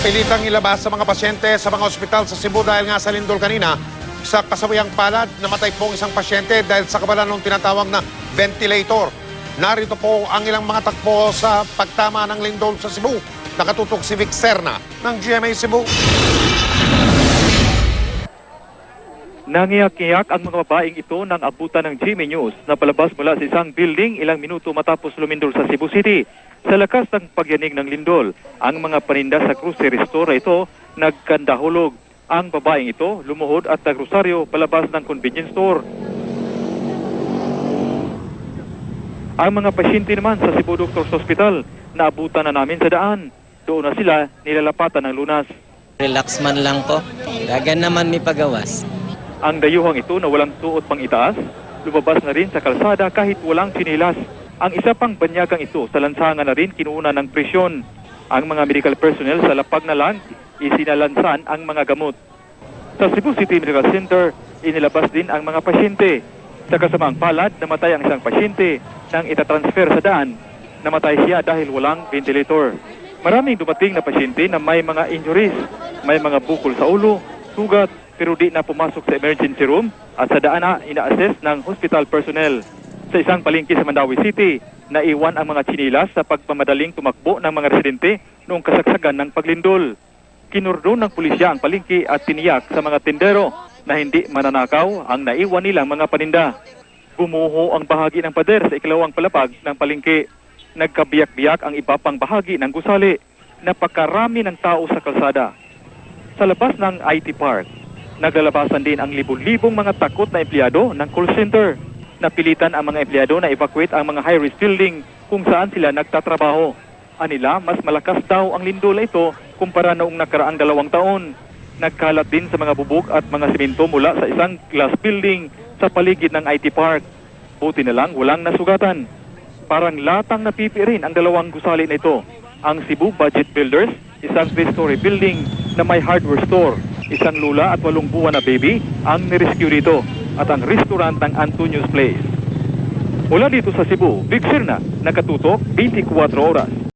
Napilitang ilabas sa mga pasyente sa mga ospital sa Cebu dahil nga sa lindol kanina. Sa kasawayang palad, namatay po ang isang pasyente dahil sa kabalan ng tinatawag na ventilator. Narito po ang ilang mga takbo sa pagtama ng lindol sa Cebu. Nakatutok si Vic Serna ng GMA Cebu. Nangiyak-iyak ang mga babaeng ito nang abutan ng GMA News na palabas mula sa isang building ilang minuto matapos lumindol sa Cebu City. Sa lakas ng pagyanig ng lindol, ang mga paninda sa grocery store na ito nagkandahulog. Ang babaeng ito lumuhod at nagrosaryo palabas ng convenience store. Ang mga pasyente naman sa Cebu Doctors Hospital naabutan na namin sa daan. Doon na sila nilalapatan ng lunas. Relax man lang po. Dagan naman may pagawas. Ang dayuhang ito na walang suot pang itaas, lumabas na rin sa kalsada kahit walang sinilas. Ang isa pang banyagang ito sa lansangan na rin kinuuna ng presyon. Ang mga medical personnel sa lapag na lang isinalansan ang mga gamot. Sa Cebu City Medical Center, inilabas din ang mga pasyente. Sa kasamaang palad, namatay ang isang pasyente nang itatransfer sa daan. Namatay siya dahil walang ventilator. Maraming dumating na pasyente na may mga injuries, may mga bukol sa ulo, sugat, pero di na pumasok sa emergency room at sa daan na ina-assess ng hospital personnel. Sa isang palengke sa Mandawi City, naiwan ang mga tsinilas sa pagpamadaling tumakbo ng mga residente noong kasagsagan ng paglindol. Kinurdon ng pulisya ang palengke at tiniyak sa mga tindero na hindi mananakaw ang naiwan nilang mga paninda. Gumuho ang bahagi ng pader sa ikalawang palapag ng palengke. Nagkabiyak-biyak ang iba pang bahagi ng gusali. Napakarami ng tao sa kalsada. Sa labas ng IT Park, naglalabasan din ang libon-libong mga takot na empleyado ng call center. Napilitan ang mga empleyado na evacuate ang mga high-risk building kung saan sila nagtatrabaho. Anila, mas malakas daw ang lindol na ito kumpara noong nakaraang 2 taon. Nagkalat din sa mga bubog at mga simento mula sa isang glass building sa paligid ng IT Park. Buti na lang walang nasugatan. Parang latang napipirin ang 2 gusali na ito. Ang Cebu Budget Builders, isang 3-story building na may hardware store. Isang lula at 8 buwan na baby ang nirescue dito at ang restaurant ng Antonio's Place. Mula dito sa Cebu, Vic Serna, nakatutok 24 oras.